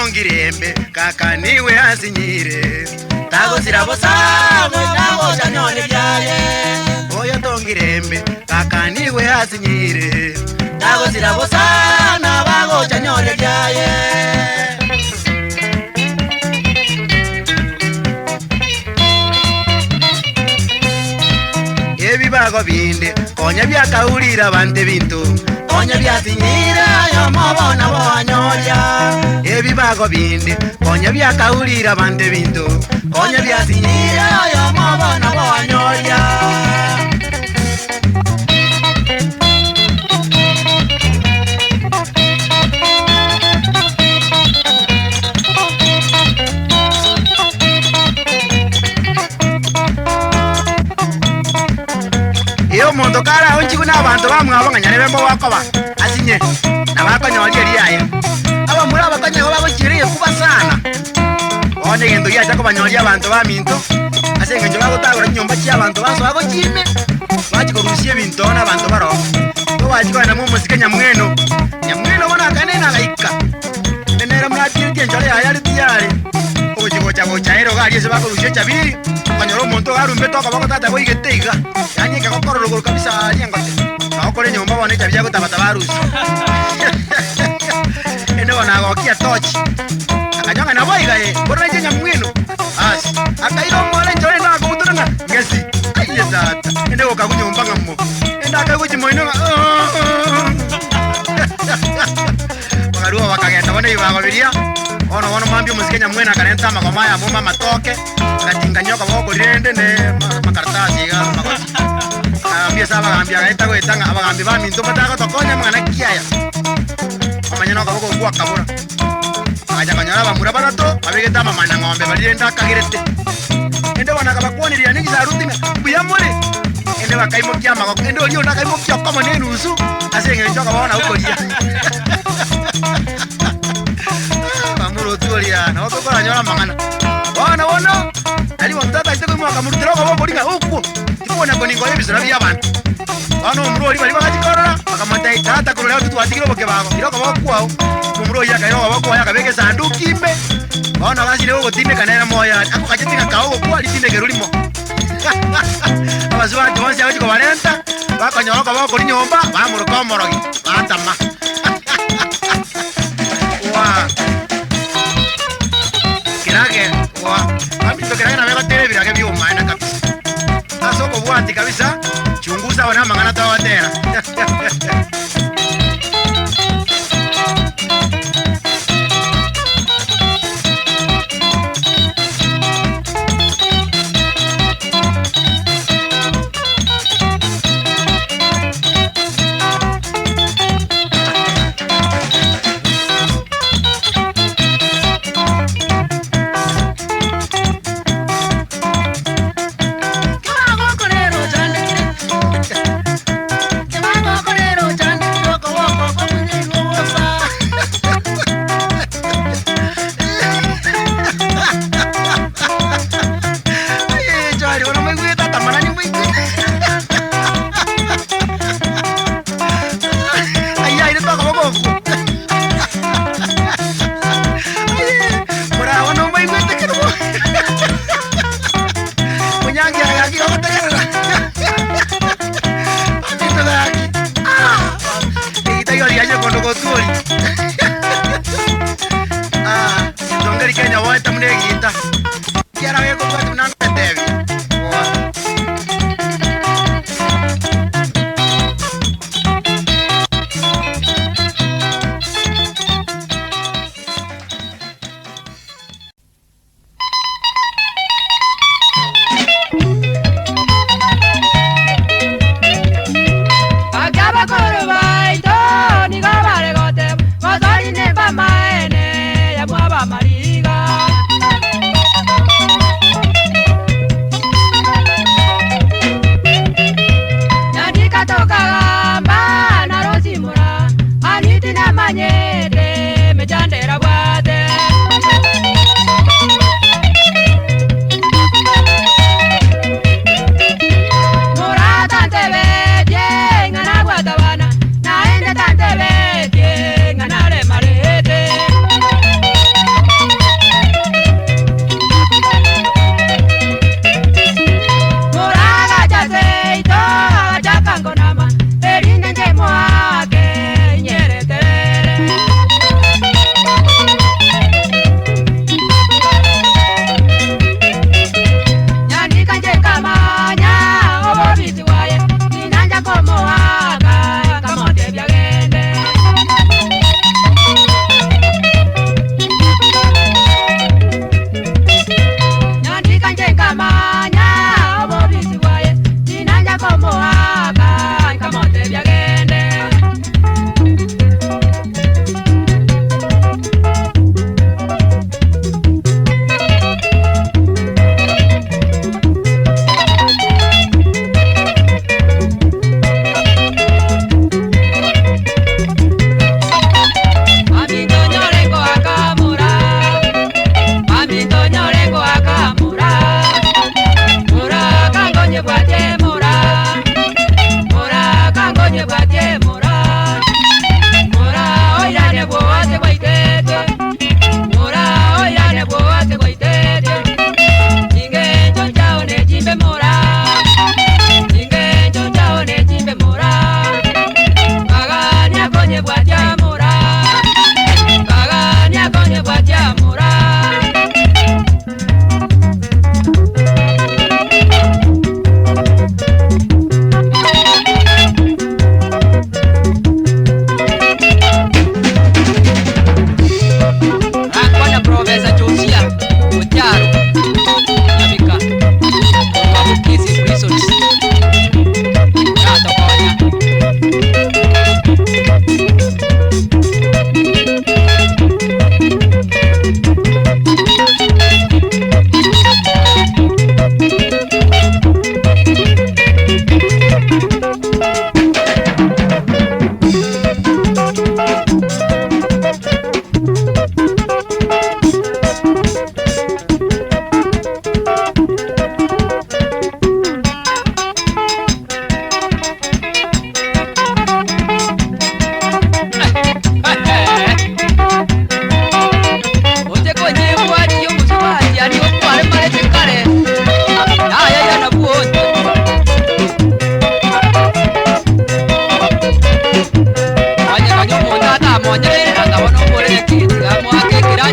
tongirembe kaka niwe asinyire Tago sirabosamwe nago chanyole byaye oyo tongirembe kaka niwe asinyire Tago sirabosana bago chanyole byaye ebibago binde konya byakaulira bante bintu Konya byasinyira yo mabona bonyolya ebibago binde konya byakaulira bante bintu Konya byasinyira yo mabona bonyolya iyo muntu kara onchiku n'abantu bamwabo nganyane bembo wakoba asinye nabakonyoli eliaya aba muri abakonyeho babukiriye kuba sana one gendo yacha kubanyoli abantu baminto asenge nje bagotagura nyumba cy'abantu baso bago chime bakikorushye binto n'abantu baro to bakikona mu musike nyamweno bona kanena laika tenera muratirye njole yari tiyari ojigocha gocha ero gari se bakorushye chabiri kanyoro muntu garumbe toka bagotata boigeteiga yani kakororo kabisa aliangote akore nyumba bone chabya gutabata barusi ene bona gokia tochi akanyanga na boiga borra nyanya mwino as akairo mole njore na kuturanga ngesi ayeza ene okakunyumba ngammo enda akaguchi moino bagaruwa bakagenda bone ibago biria ono mambio musikenya mwena kanenta makomaya muma matoke akatinganyo kaboko rende ne makaratasi ga makoti ambia saba ambia gaita goitanga abagambi ba minto pataka tokonya mwana kiaya amanyano kaboko kwa kabura aja kanyara bamura barato abigeta mama na ngombe balirenda kagirete ende wana kabakwoniria niki sarutinga buyamore ende bakaimo kyama ko ende oli ona kaimo kyoko mone nusu asenge njoka bona ukoria tuliana otokora nyola mangana bona ali wamtata iteko mwaka murutiro ko boringa uko tibona ko ningo yebisira by'abantu bano umuro bali bagajikorora bakamata itata ko leo tuwatikiro boke bago iroko bokwao umuro yaka iroko bokwa yaka bege sanduki imbe bona basire ugo tinde kanera moya ako kajitinga kawo kwa litinde gerulimo abazwa tuwansi abiko balenta bakanyoroka boko nyomba bamuruko morogi batama wa Kira na mega tele vira ke biyo maana kabisa. Aso ko bwati kabisa. Chunguza wana mangana tawatera.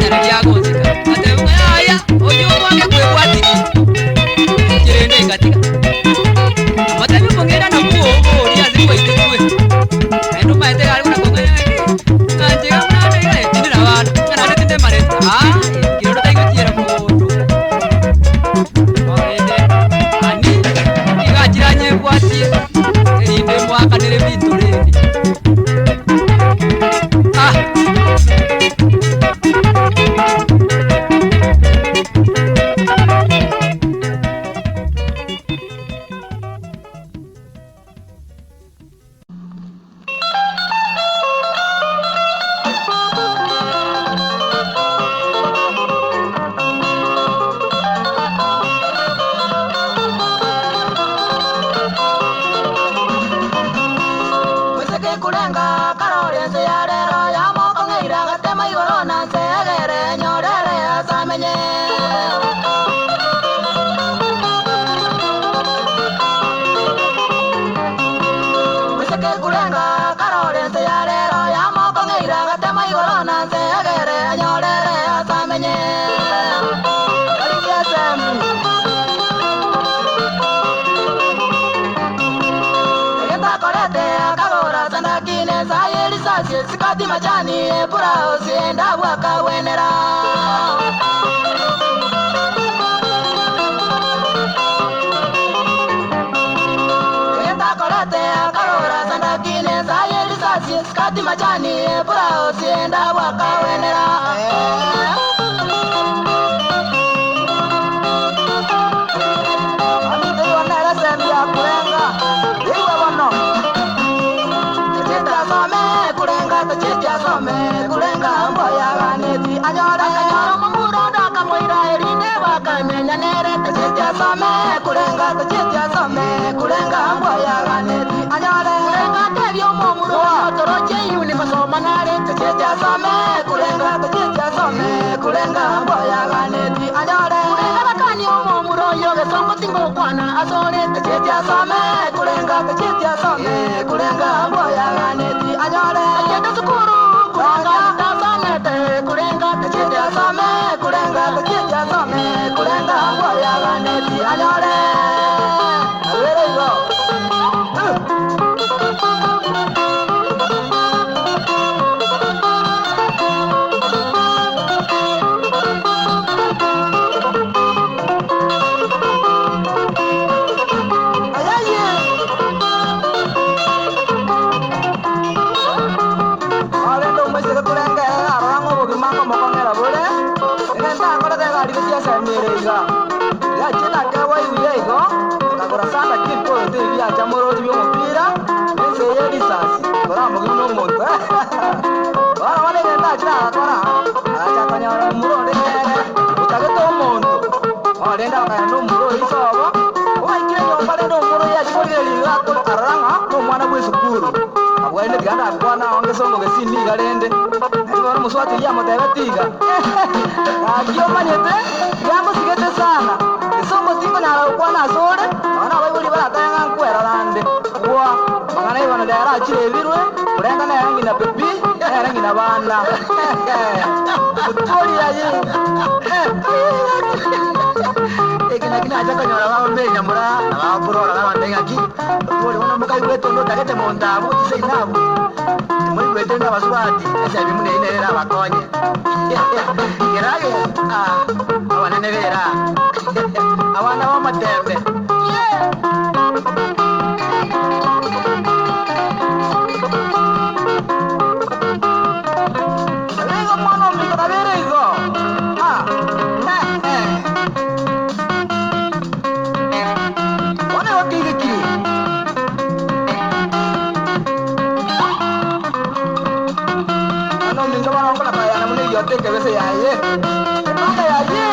nyana lyagonzeka ate aya oyo wange kwebwati kirende katika amatabi mongera na kuo oli azikwa itikwe endo maete gali kuna konganya anje kamana ile tindi na bana kana tinde mare kirendo taigo tira moto orende ani igajiranye kwati erinde mwaka nere bintu rende Sikati majani pura usienda waka wenera Enda korate karora sandakine sayeli sasi sikati majani pura usienda waka wenera Ami dewa nera sembia kurenga dewa wano kurenga mboya ganeti anyora mamuro daka moira erine wakamenya nere tachia some kurenga mboya ganeti anyora kurenga tebyo momuro toroche yuni masoma nare tachia some kurenga mboya ganeti anyora kurenga bakani momuro yoge songo tingo kwana asore tachia some kurenga mboya ganeti anyora yendo sukuru kurenga mboya ganeti anyore there you go muswati ya motebetiga akiyo manyete yamo sigete sana isomo tingo na ukwana sore ona bayuri baratanga nkwera rande kwa magana ibana dara chirebirwe kurenga na yangi na pepi yangi na bana kutori yayi ekina acha kanyora baba menya mura na burora na bandenga ki kutori ona mukai weto ndo tagete mondabo tise nabo muri wetenda baswati acha bimune inera bakonye gerage abanene bera abana b'amatembe Rigo mono mi travere igo One wakiki Ano minga bana ngona kaya na mune yote kebese yaye Nanga yaye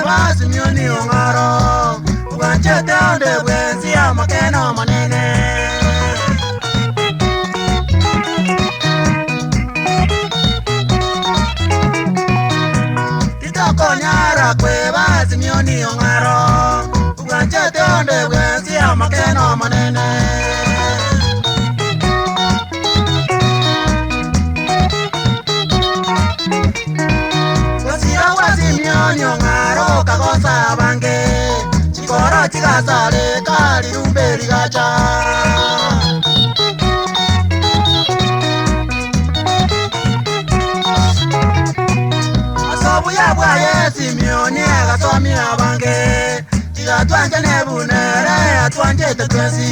basi mioni ongaro uganchete onde bwenzi amakeno manene titoko nyara kwe basi mioni ongaro uganchete onde bwenzi amakeno manene Nyongaro kagosa bange chikoro chikasale kali rumberi gacha asobu ya bwaye simioni agasomi abange chigatwanje nebunere atwanje tetwesi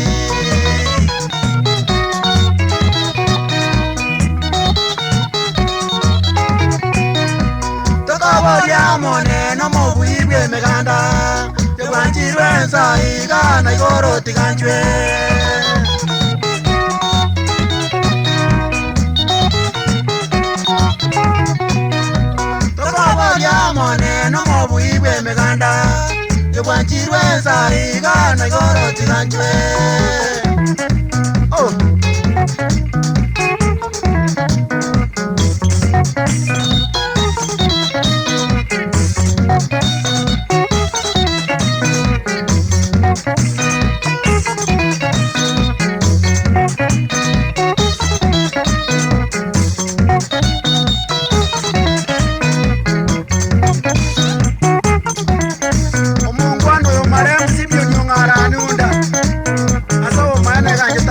Tokoboria moneno mobuibwe meganda Tewanjirwe nsaiga na igoro tiganjwe Tokoboria moneno mobuibwe meganda Tewanjirwe nsaiga na igoro tiganjwe Oh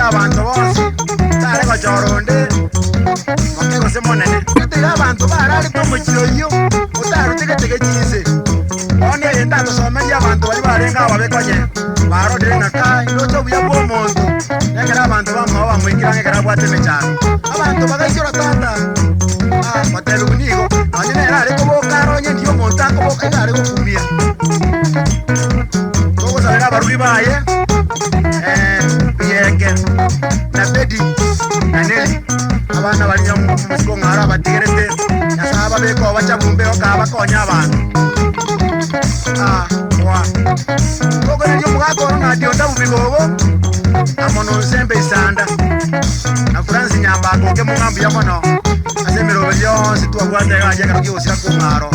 abantu bonsi tare kochoronde makego semonene tetiga abantu barari tomuchiroyo utarutegetege chise one yenda tosomeria abantu bari barenga babekonye barodere ngaka ndocho buya bwo muntu negera abantu bamwe bamwikira ngera bwate mechano abantu bagaisura tata motelu nigo anene era ko bokaronye ndio muntu akoboka ngare gukumia togo sabera baruri baye biyenge na bedi na neli abana bali mu musiko ngara bategerete nasaba beko bacha mumbe okaba konya abantu wa togo ndio mugako na ndio ndabu bigobo amono sembe isanda na Francis nyamba akoke mungambi ya mono asemero byo situ agwate gaje karuki usira ku ngaro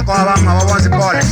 ko abanga babonzi pole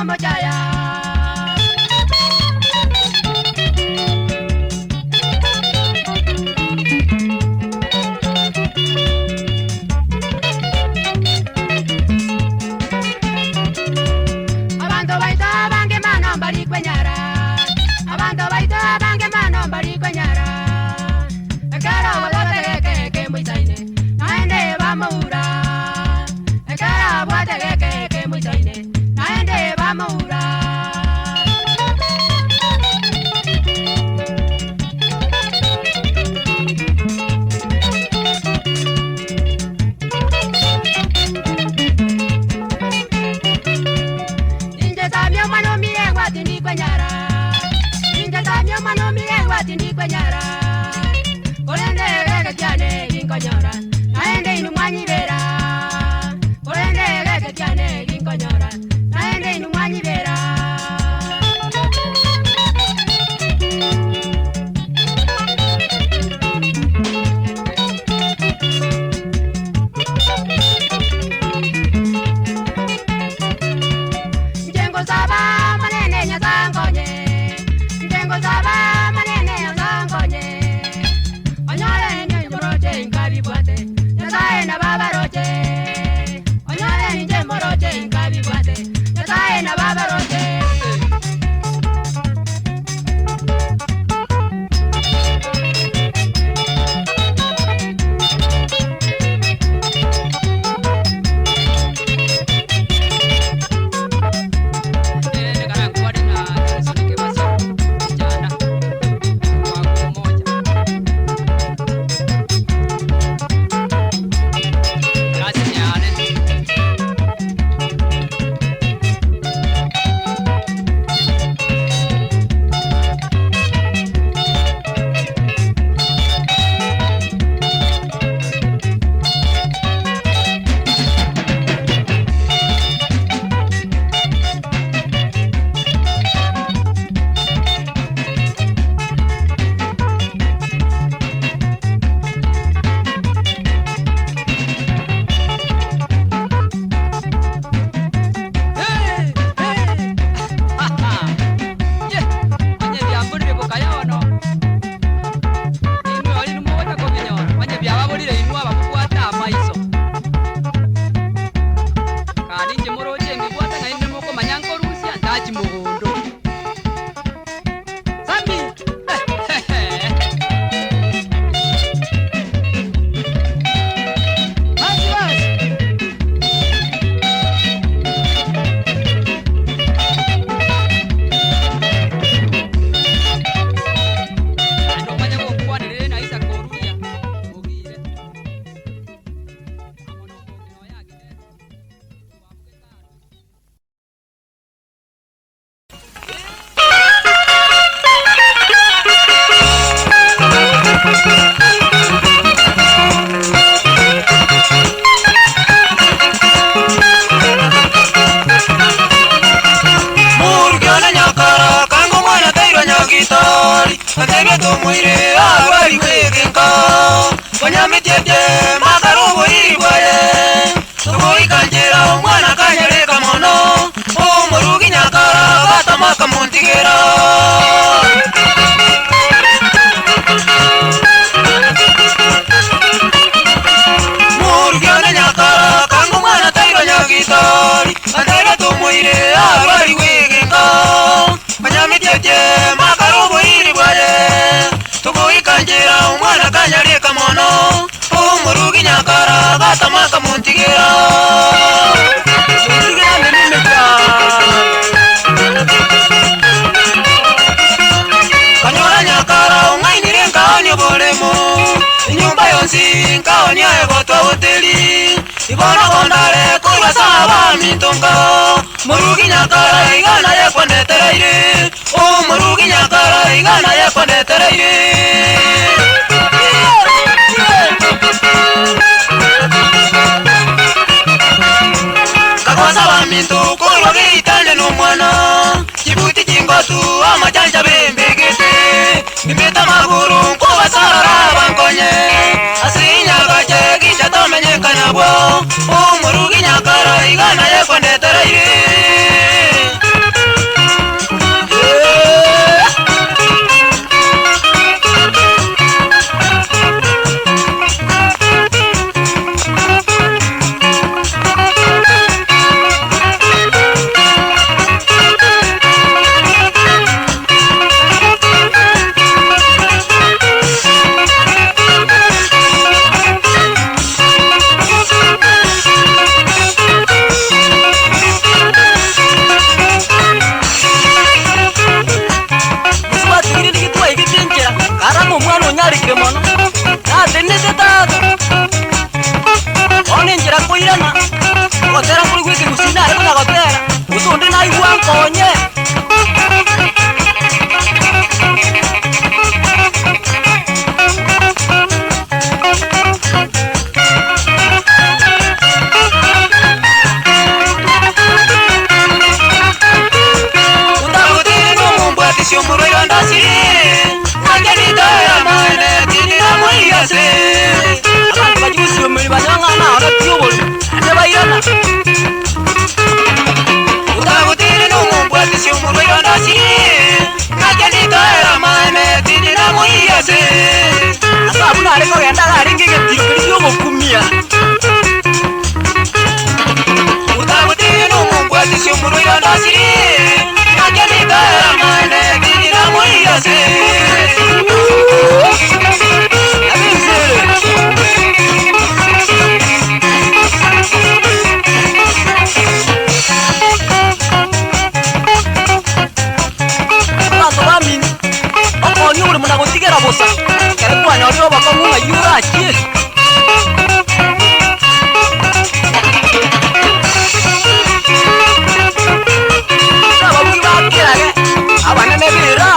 como chaya. Abantu baita bange mano mbali kwenyara. Abantu baita bange mano mbali kwenyara. Ekara wate ke muitaine. Naende bamura. Ekara wate ke muitaine. Naende bamura. Tindi kwenyara Kolende gege tiane ginkonyora Naende inu mwanyi vera Kolende gege tiane ginkonyora Naende inu mwanyi vera Njengo saba manene nyasangonye Njengo saba Murugi nyakara igana ya kwandetereire Murugi nyakara igana ya kwandetereire Kakwasa wa mintu kurwa geitane no mwana Kibuti kingotu amajanja bembegete Nibeta maguru kwa sarara bankonye Asinya gaje gisha tomenyeka nabwo Murugi nyakara igana ya kwandetereire achie. Saba buka kira ke. Abana ne bira.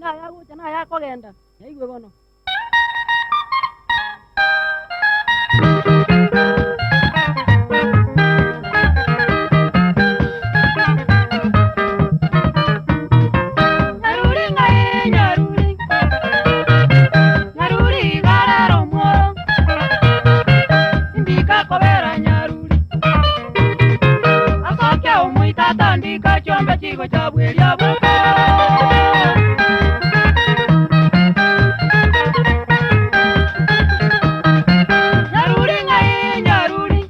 nga yagucha na yakogenda yaigwe bono chico cha bweria buko Nyaruri ngai nyaruri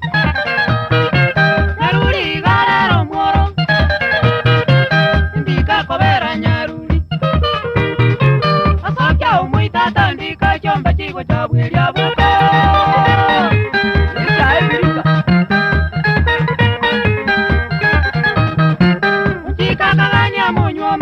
Nyaruri gararo moro Ndika kobera nyaruri Asokya umuitata ndika chomba chico cha bweria buko Ika ebirika Kakaganya monyo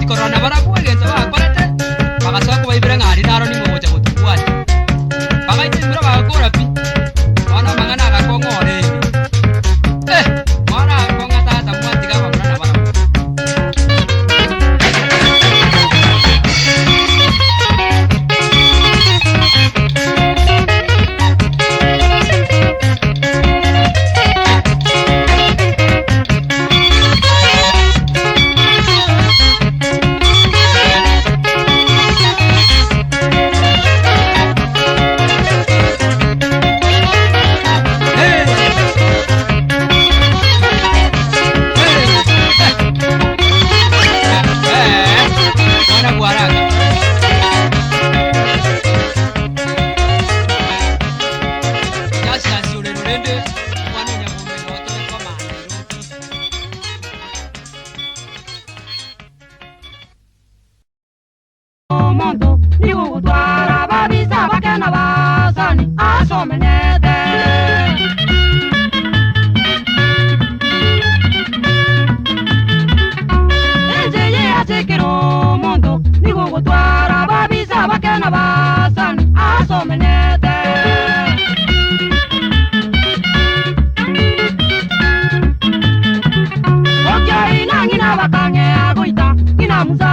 korona barakwa egento bakorete bagasoka kubaibira ng'ari naro nimogocha gotubwati bagaitimbira bagakora pi bono amang'ana agakong'ore mwana akonga tata mwatiga bamurana barakwa Mondo ni ugutwara babisa bakena basani asomenete Ejeye asekero mondo ni ugutwara babisa bakena basani asomenete Okia inangina bakange agoita ina musa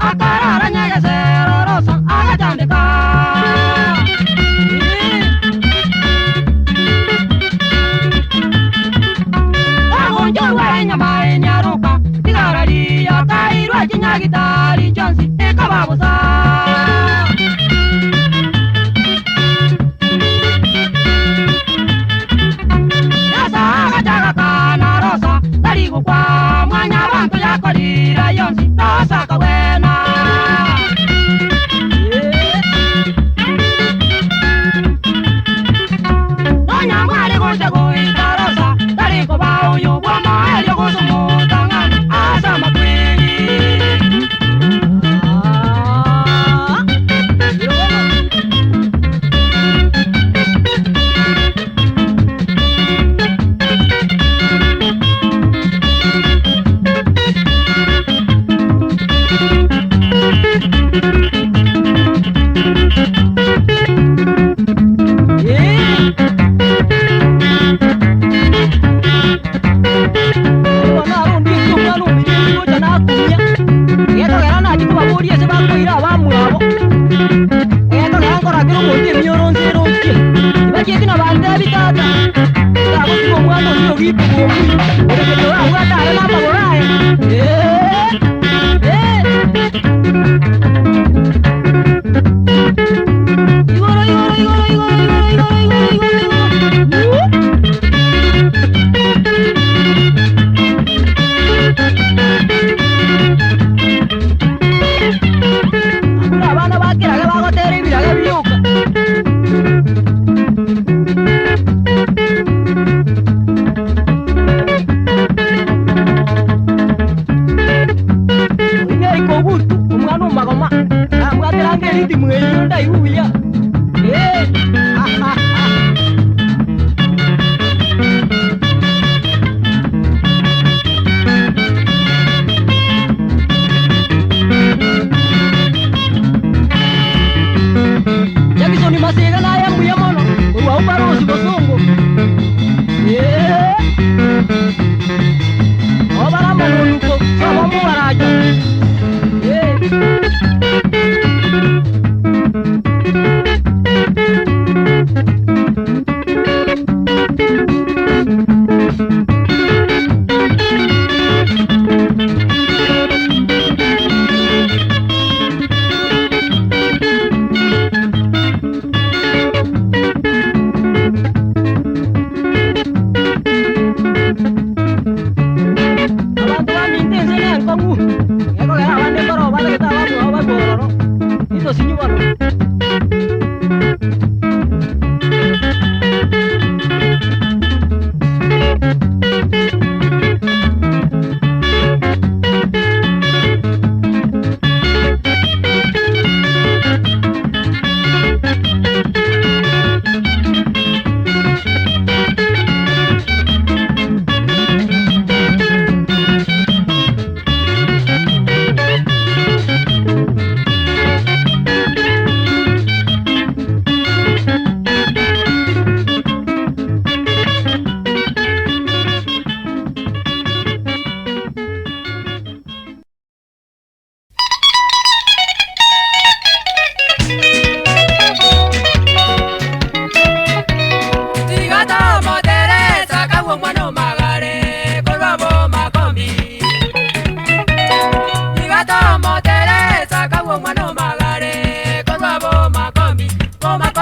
akarara nyagasero rosa agatandika Agonjorwa nyama enyaruka tigarari yakairwa kinyagitari jonsi ekababusa Yasa agataga kana rosa tarigo kwa mwanya bantu yakorira yonsi rosa kawena Nonya mwari gose goita rosa tarigo ba uyu bwama elio gusumutanga asa makwini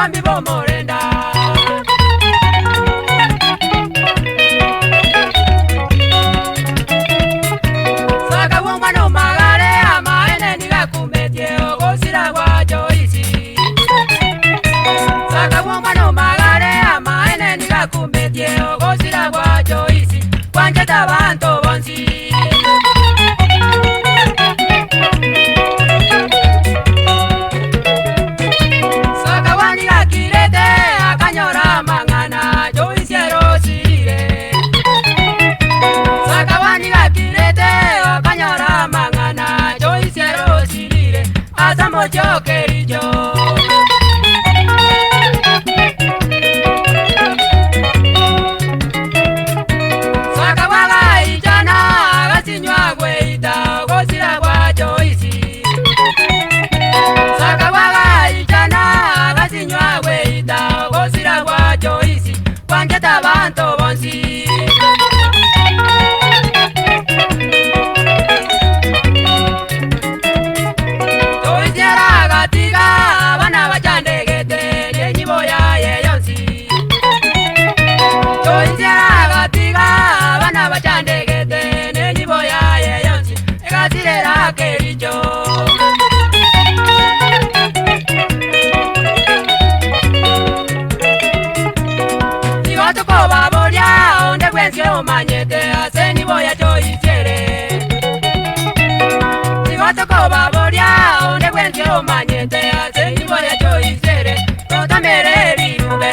abasambi bomorenda saka womano magare amaene nigakumetie ogosira gwa Joyce saka womano magare amaene nigakumetie ogosira gwa Joyce kwanjeta bantu bonsi saka waniga kirete akanyora mangana Joyce erosire saka waniga kirete akanyora mangana Joyce erosire asamo jokerijo saka waga ijana agasinywa gweita ogosira gwa Joyce saka waga ijana agasinywa gweita ogosira gwa Joyce kwanjeta bantu bonsi Joyce aragatiga abana bajandegete nyenyibo yaye yonsi Joyce aragatiga abana bajandegete nyenyibo yaye yonsi egasirera kerijo Sigotoko baboria onde gwensi omanyete asenibo ya Joyce Sigotoko baboria onde gwensi omanyete asenibo ya Joyce Rotamere birube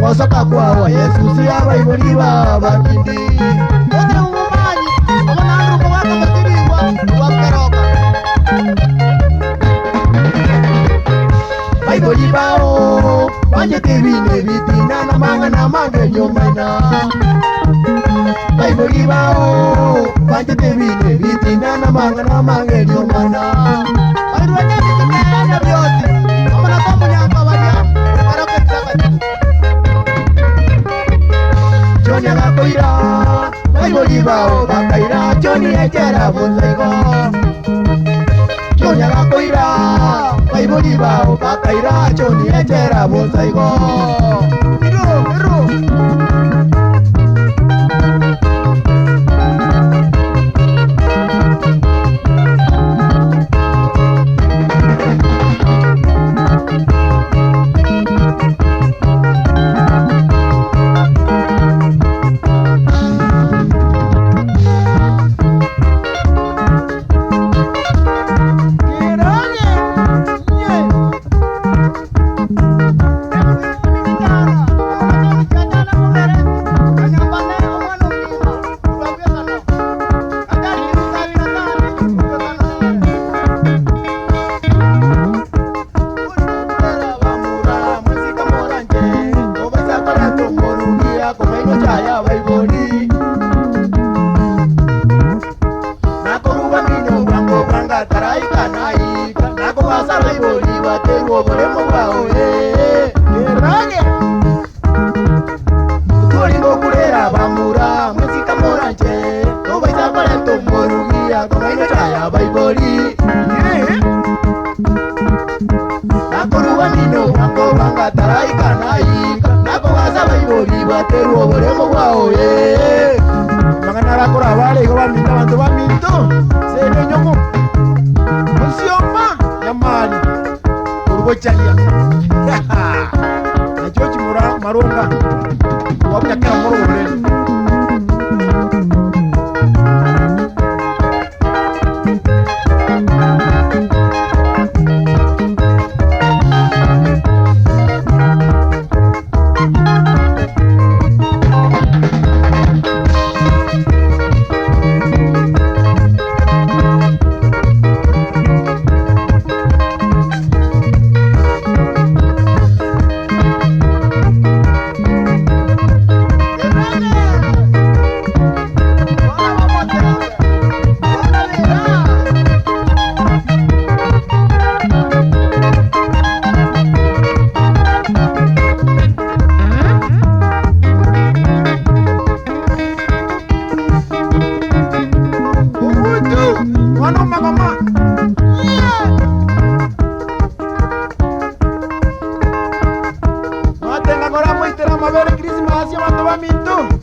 Wasoka kwa Yesu si abaiboliba batindi. Ote umumanyi, omanandru kwa waka batiriwa, wakeroka. Baibolibao, banje tibine bitina na manga na manga nyomana Baibuli bao Bante tibine bitina na manga nyomana Bairwanya bitina na bioti Amana kamu nyamba wanya Preparo ke Jonya gakoira Baibuli bao bakaira Joni ejera bonsaigo Jonya gakoira Baibuli bao bakaira Joni ejera bonsaigo Iro na George Maronga wapya kila moro ule Christmas, ya mando va minto.